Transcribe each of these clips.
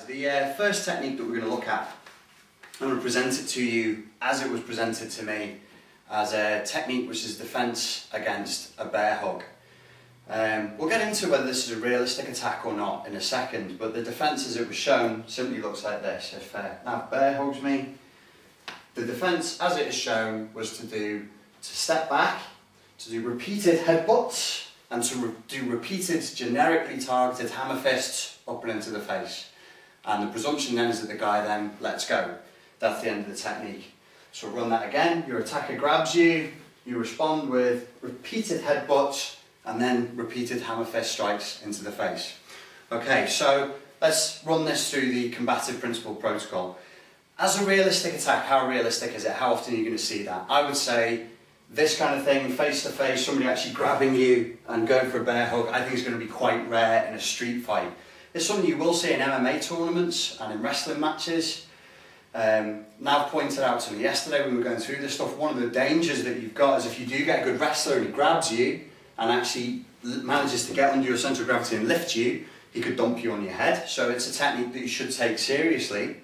The first technique that we're going to look at, I'm going to present it to you as it was presented to me, as a technique which is defence against a bear hug. We'll get into whether this is a realistic attack or not in a second, but the defence as it was shown simply looks like this. If now bear hugs me, the defence as it is shown was to step back, to do repeated headbutts, and to do repeated generically targeted hammer fists up and into the face. And the presumption then is that the guy then lets go. That's the end of the technique. So run that again. Your attacker grabs you, you respond with repeated headbutts and then repeated hammer fist strikes into the face. Okay, so let's run this through the combative principle protocol. As a realistic attack, how realistic is it? How often are you going to see that? I would say this kind of thing, face to face, somebody actually grabbing you and going for a bear hug, I think is going to be quite rare in a street fight. It's something you will see in MMA tournaments and in wrestling matches. Nav pointed out to me yesterday when we were going through this stuff, one of the dangers that you've got is if you do get a good wrestler and he grabs you and actually manages to get under your centre of gravity and lift you, he could dump you on your head. So it's a technique that you should take seriously.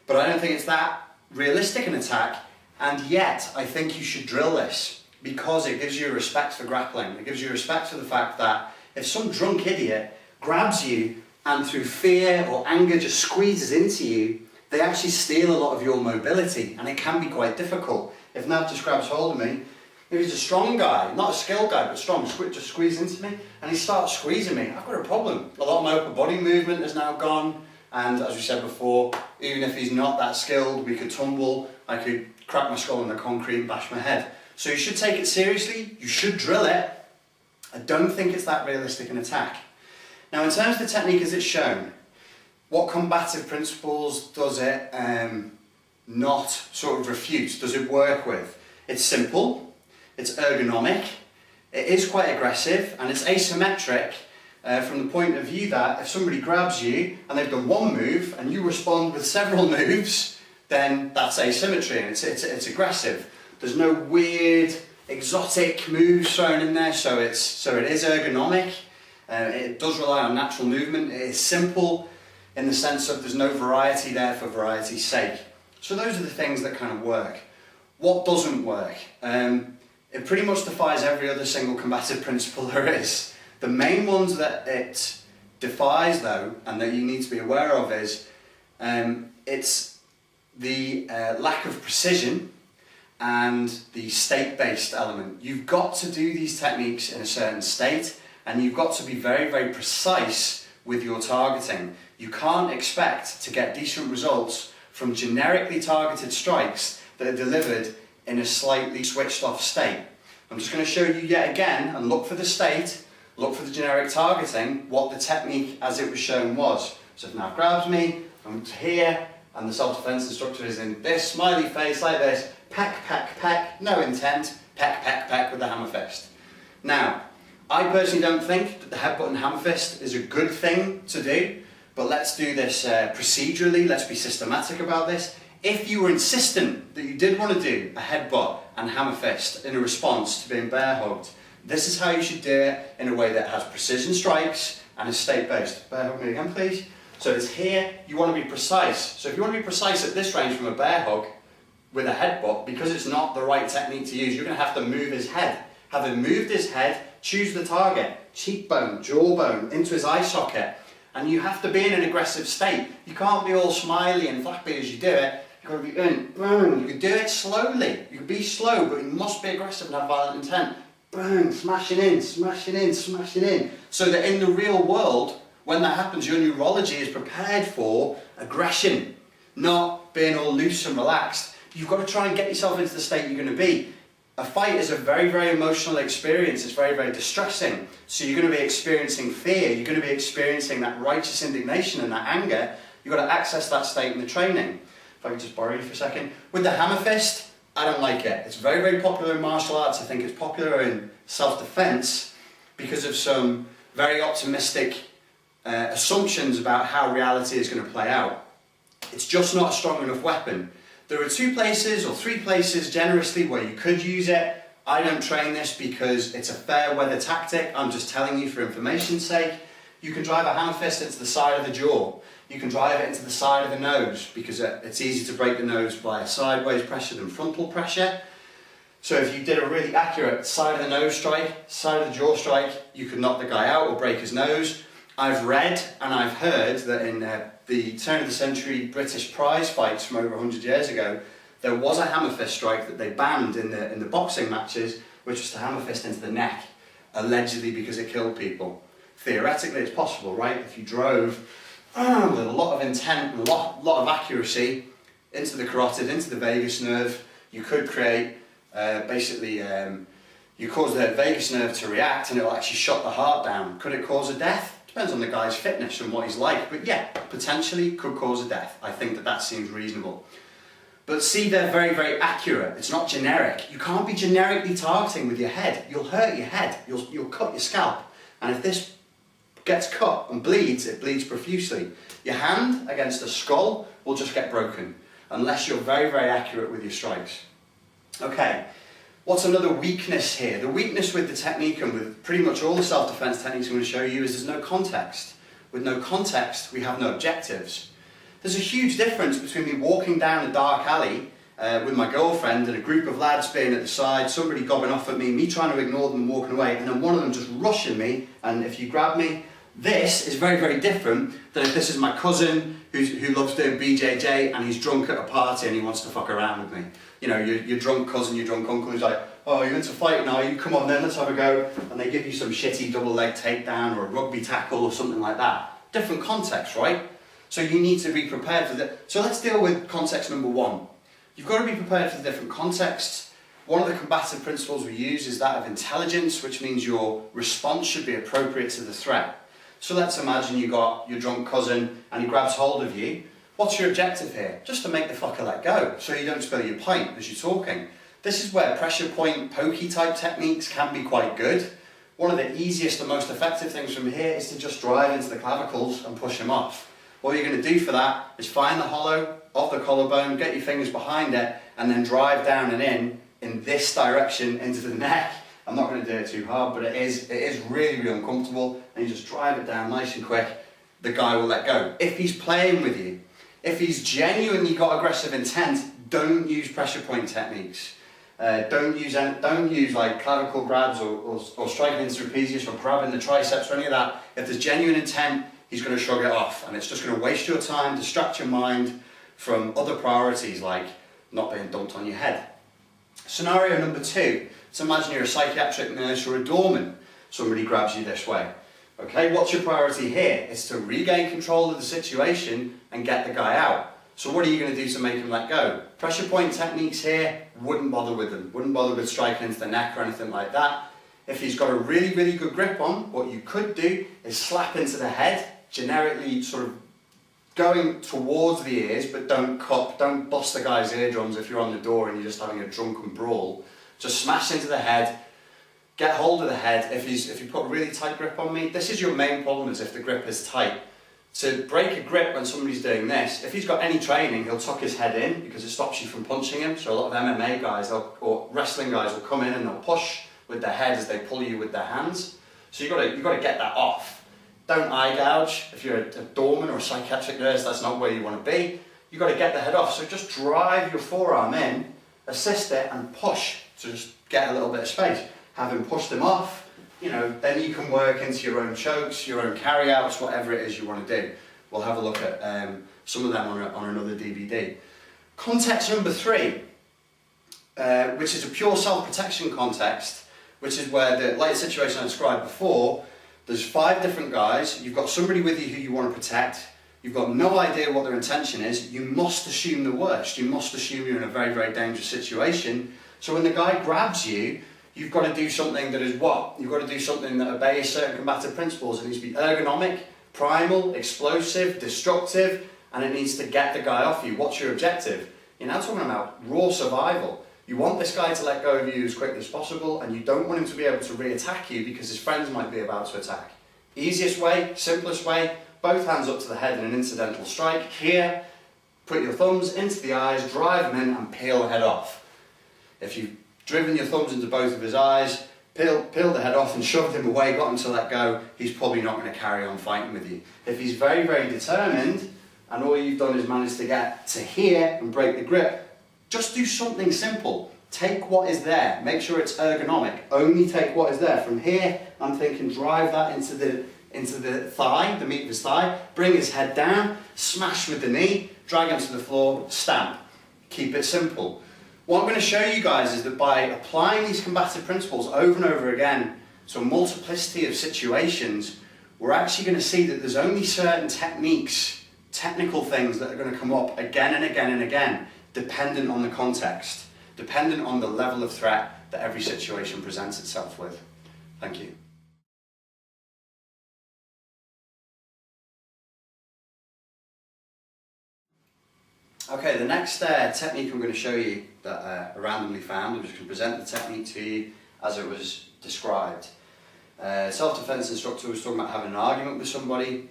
But I don't think it's that realistic an attack. And yet, I think you should drill this because it gives you respect for grappling. It gives you respect for the fact that if some drunk idiot grabs you and through fear or anger just squeezes into you, they actually steal a lot of your mobility, and it can be quite difficult. If Nav just grabs hold of me, if he's a strong guy, not a skilled guy, but strong, just squeeze into me, and he starts squeezing me, I've got a problem. A lot of my upper body movement has now gone, and as we said before, even if he's not that skilled, we could tumble, I could crack my skull on the concrete and bash my head. So you should take it seriously, you should drill it. I don't think it's that realistic an attack. Now in terms of the technique as it's shown, what combative principles does it not sort of refute, does it work with? It's simple, it's ergonomic, it is quite aggressive, and it's asymmetric from the point of view that if somebody grabs you and they've done one move and you respond with several moves, then that's asymmetry and it's aggressive. There's no weird exotic moves thrown in there, so it is ergonomic. It does rely on natural movement. It is simple in the sense of there's no variety there for variety's sake. So those are the things that kind of work. What doesn't work? It pretty much defies every other single combative principle there is. The main ones that it defies though, and that you need to be aware of is, it's the lack of precision and the state-based element. You've got to do these techniques in a certain state, and you've got to be very, very precise with your targeting. You can't expect to get decent results from generically targeted strikes that are delivered in a slightly switched off state. I'm just going to show you yet again, and look for the state, look for the generic targeting, what the technique as it was shown was. So if Nav grabs me, I'm here, and the self-defense instructor is in this smiley face like this, peck, peck, peck, no intent, peck, peck, peck with the hammer fist. Now, I personally don't think that the headbutt and hammer fist is a good thing to do, but let's do this procedurally, let's be systematic about this. If you were insistent that you did want to do a headbutt and hammer fist in a response to being bear hugged, this is how you should do it in a way that has precision strikes and is state-based. Bear hug me again, please. So it's here, you want to be precise. So if you want to be precise at this range from a bear hug with a headbutt, because it's not the right technique to use, you're going to have to move his head. Having moved his head, choose the target, cheekbone, jawbone, into his eye socket, and you have to be in an aggressive state. You can't be all smiley and flappy as you do it. You've got to be in, boom. You can do it slowly. You can be slow, but you must be aggressive and have violent intent. Boom, smashing in, smashing in, smashing in. So that in the real world, when that happens, your neurology is prepared for aggression, not being all loose and relaxed. You've got to try and get yourself into the state you're going to be. A fight is a very, very emotional experience. It's very, very distressing. So you're going to be experiencing fear. You're going to be experiencing that righteous indignation and that anger. You've got to access that state in the training. If I could just borrow you for a second. With the hammer fist, I don't like it. It's very, very popular in martial arts. I think it's popular in self-defense because of some very optimistic assumptions about how reality is going to play out. It's just not a strong enough weapon. There are 2 places or 3 places generously where you could use it. I don't train this because it's a fair weather tactic. I'm just telling you for information's sake. You can drive a hammer fist into the side of the jaw. You can drive it into the side of the nose because it's easier to break the nose by a sideways pressure than frontal pressure. So if you did a really accurate side of the nose strike, side of the jaw strike, you could knock the guy out or break his nose. I've read and I've heard that in the turn of the century British prize fights from over 100 years ago, there was a hammer fist strike that they banned in the boxing matches, which was to hammer fist into the neck, allegedly because it killed people. Theoretically it's possible, right? If you drove with a lot of intent and a lot of accuracy into the carotid, into the vagus nerve, you could create you cause the vagus nerve to react and it will actually shut the heart down. Could it cause a death? Depends on the guy's fitness and what he's like, but yeah, potentially could cause a death. I think that seems reasonable. But see, they're very, very accurate. It's not generic. You can't be generically targeting with your head. You'll hurt your head. You'll cut your scalp. And if this gets cut and bleeds, it bleeds profusely. Your hand against a skull will just get broken unless you're very, very accurate with your strikes. Okay, what's another weakness here? The weakness with the technique and with pretty much all the self-defense techniques I'm going to show you is there's no context. With no context, we have no objectives. There's a huge difference between me walking down a dark alley with my girlfriend and a group of lads being at the side, somebody gobbing off at me trying to ignore them and walking away, and then one of them just rushing me, and if you grab me, this is very, very different than if this is my cousin who loves doing BJJ and he's drunk at a party and he wants to fuck around with me. You know, your drunk cousin, your drunk uncle who's like, oh, you're into fighting, are you? Come on then, let's have a go. And they give you some shitty double leg takedown or a rugby tackle or something like that. Different context, right? So you need to be prepared for that. So let's deal with context number one. You've got to be prepared for the different contexts. One of the combative principles we use is that of intelligence, which means your response should be appropriate to the threat. So let's imagine you got your drunk cousin and he grabs hold of you. What's your objective here? Just to make the fucker let go, so you don't spill your pint as you're talking. This is where pressure point, pokey type techniques can be quite good. One of the easiest and most effective things from here is to just drive into the clavicles and push them off. What you're going to do for that is find the hollow of the collarbone, get your fingers behind it, and then drive down and in this direction into the neck. I'm not going to do it too hard, but it is really, really uncomfortable, and you just drive it down nice and quick. The guy will let go. If he's playing with you, if he's genuinely got aggressive intent, don't use pressure point techniques. Don't use like clavicle grabs or striking into trapezius or grabbing the triceps or any of that. If there's genuine intent, he's going to shrug it off, and it's just going to waste your time, distract your mind from other priorities like not being dumped on your head. Scenario number two. So imagine you're a psychiatric nurse or a doorman. Somebody grabs you this way. Okay, what's your priority here? It's to regain control of the situation and get the guy out. So what are you going to do to make him let go? Pressure point techniques here, wouldn't bother with them. Wouldn't bother with striking into the neck or anything like that. If he's got a really, really good grip on, what you could do is slap into the head, generically sort of going towards the ears, but don't bust the guy's eardrums if you're on the door and you're just having a drunken brawl. Just smash into the head, get hold of the head. If you put a really tight grip on me, this is your main problem, is if the grip is tight. To break a grip when somebody's doing this, if he's got any training, he'll tuck his head in because it stops you from punching him. So a lot of MMA guys or wrestling guys will come in and they'll push with their head as they pull you with their hands. So you've got to get that off. Don't eye gouge. If you're a doorman or a psychiatric nurse, that's not where you want to be. You've got to get the head off. So just drive your forearm in, assist it and push to just get a little bit of space. Having pushed them off, then you can work into your own chokes, your own carry-outs, whatever it is you want to do. We'll have a look at some of them on another DVD. Context number three, which is a pure self-protection context, which is where like the situation I described before, there's 5 different guys, you've got somebody with you who you want to protect, you've got no idea what their intention is, you must assume the worst, you must assume you're in a very, very dangerous situation. So when the guy grabs you, you've got to do something that is what? You've got to do something that obeys certain combative principles. It needs to be ergonomic, primal, explosive, destructive, and it needs to get the guy off you. What's your objective? You're now talking about raw survival. You want this guy to let go of you as quickly as possible, and you don't want him to be able to re-attack you because his friends might be about to attack. Easiest way, simplest way, both hands up to the head in an incidental strike. Here, put your thumbs into the eyes, drive them in, and peel the head off. If you've driven your thumbs into both of his eyes, peeled the head off and shoved him away, got him to let go, he's probably not going to carry on fighting with you. If he's very, very determined and all you've done is managed to get to here and break the grip, just do something simple. Take what is there, make sure it's ergonomic, only take what is there. From here, I'm thinking drive that into the thigh, the meat of his thigh, bring his head down, smash with the knee, drag him to the floor, stamp. Keep it simple. What I'm going to show you guys is that by applying these combative principles over and over again to a multiplicity of situations, we're actually going to see that there's only certain techniques, technical things that are going to come up again and again and again, dependent on the context, dependent on the level of threat that every situation presents itself with. Thank you. Okay, the next technique I'm going to show you that I randomly found, I'm just going to present the technique to you as it was described. Self-defense instructor was talking about having an argument with somebody,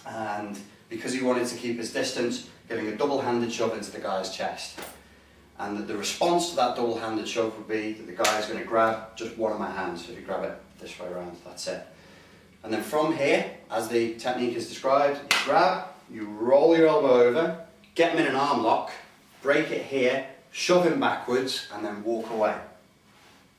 and because he wanted to keep his distance, giving a double-handed shove into the guy's chest. And that the response to that double-handed shove would be that the guy is going to grab just one of my hands. So if you grab it this way around, that's it. And then from here, as the technique is described, you grab, you roll your elbow over, get him in an arm lock, break it here, shove him backwards, and then walk away.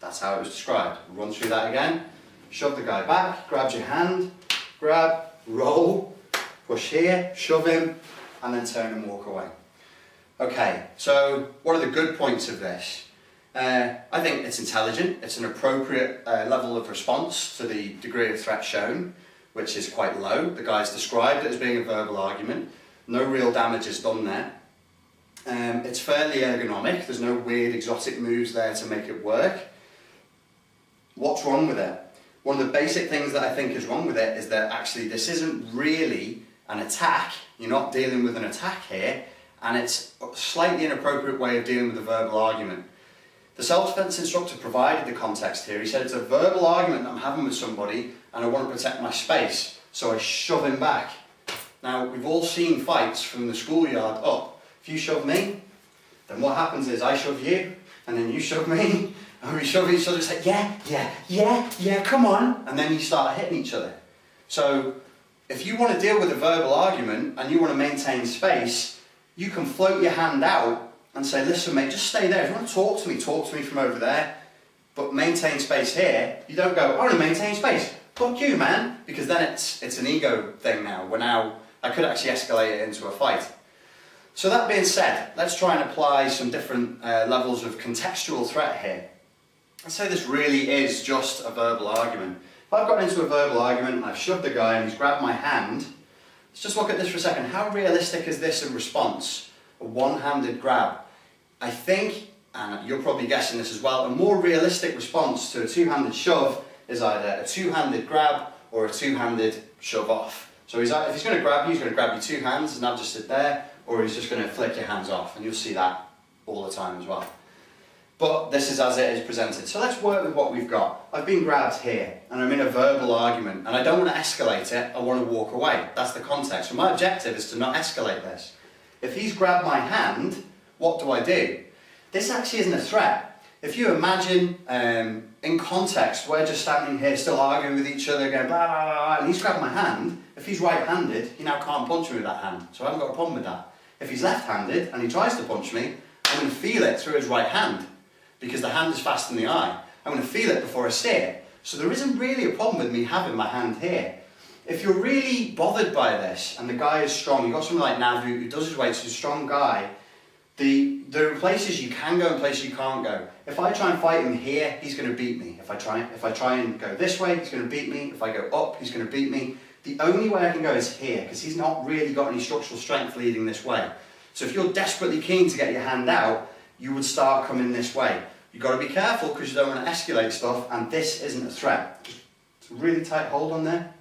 That's how it was described. Run through that again. Shove the guy back, grab your hand, grab, roll, push here, shove him, and then turn and walk away. Okay, so what are the good points of this? I think it's intelligent, it's an appropriate level of response to the degree of threat shown, which is quite low. The guy's described it as being a verbal argument. No real damage is done there. It's fairly ergonomic, there's no weird exotic moves there to make it work. What's wrong with it? One of the basic things that I think is wrong with it is that actually this isn't really an attack. You're not dealing with an attack here, and it's a slightly inappropriate way of dealing with a verbal argument. The self-defense instructor provided the context here. He said it's a verbal argument that I'm having with somebody and I want to protect my space, so I shove him back. Now, we've all seen fights from the schoolyard up. If you shove me, then what happens is I shove you, and then you shove me, and we shove each other and say, yeah, come on, and then you start hitting each other. So, if you want to deal with a verbal argument and you want to maintain space, you can float your hand out and say, listen mate, just stay there. If you want to talk to me from over there, but maintain space here. You don't go, I want to maintain space. Fuck you, man. Because then it's an ego thing now. I could actually escalate it into a fight. So that being said, let's try and apply some different levels of contextual threat here. Let's say this really is just a verbal argument. If I've got into a verbal argument and I've shoved the guy and he's grabbed my hand, let's just look at this for a second. How realistic is this in response? A one-handed grab. I think, and you're probably guessing this as well, a more realistic response to a two-handed shove is either a two-handed grab or a two-handed shove off. So if he's going to grab you, he's going to grab you two hands and not just sit there, or he's just going to flick your hands off, and you'll see that all the time as well. But this is as it is presented. So let's work with what we've got. I've been grabbed here, and I'm in a verbal argument, and I don't want to escalate it, I want to walk away. That's the context. So my objective is to not escalate this. If he's grabbed my hand, what do I do? This actually isn't a threat. If you imagine, in context, we're just standing here still arguing with each other, going blah, blah, blah, and he's grabbed my hand. If he's right-handed, he now can't punch me with that hand, so I haven't got a problem with that. If he's left-handed and he tries to punch me, I'm going to feel it through his right hand, because the hand is faster than the eye. I'm going to feel it before I see it. So there isn't really a problem with me having my hand here. If you're really bothered by this, and the guy is strong, you've got someone like Nav who does his weights, who's a strong guy, there are places you can go and places you can't go. If I try and fight him here, he's going to beat me. If I try and go this way, he's going to beat me. If I go up, he's going to beat me. The only way I can go is here, because he's not really got any structural strength leading this way. So if you're desperately keen to get your hand out, you would start coming this way. You've got to be careful because you don't want to escalate stuff, and this isn't a threat. Just a really tight hold on there.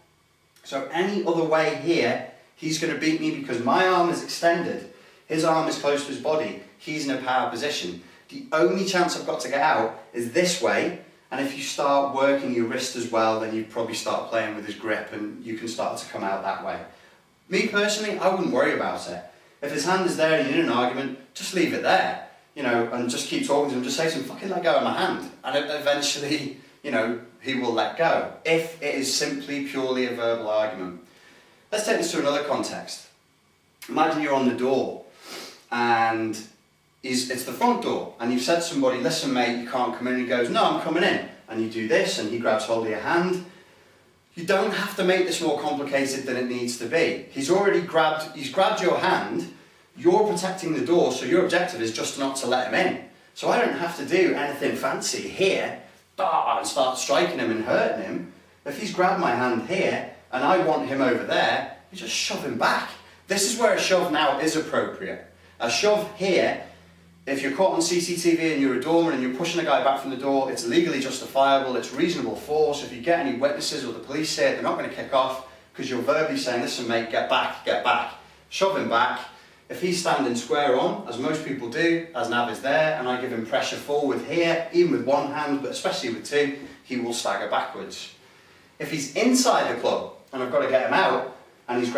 So any other way here, he's going to beat me because my arm is extended. His arm is close to his body. He's in a power position. The only chance I've got to get out is this way, and if you start working your wrist as well, then you probably start playing with his grip and you can start to come out that way. Me personally, I wouldn't worry about it. If his hand is there and you're in an argument, just leave it there, you know, and just keep talking to him. Just say to him, fucking let go of my hand. And eventually, you know, he will let go, if it is simply purely a verbal argument. Let's take this to another context. Imagine you're on the door and it's the front door and you've said to somebody, listen mate, you can't come in, and he goes, no, I'm coming in. And you do this and he grabs hold of your hand. You don't have to make this more complicated than it needs to be. He's grabbed your hand, you're protecting the door, so your objective is just not to let him in. So I don't have to do anything fancy here, and start striking him and hurting him. If he's grabbed my hand here and I want him over there, you just shove him back. This is where a shove now is appropriate. A shove here, if you're caught on CCTV and you're a doorman and you're pushing a guy back from the door, it's legally justifiable, it's reasonable force. If you get any witnesses or the police say it, they're not going to kick off because you're verbally saying, listen mate, get back, get back. Shove him back. If he's standing square on, as most people do, as Nav is there, and I give him pressure forward here, even with one hand, but especially with two, he will stagger backwards. If he's inside the club and I've got to get him out, and he's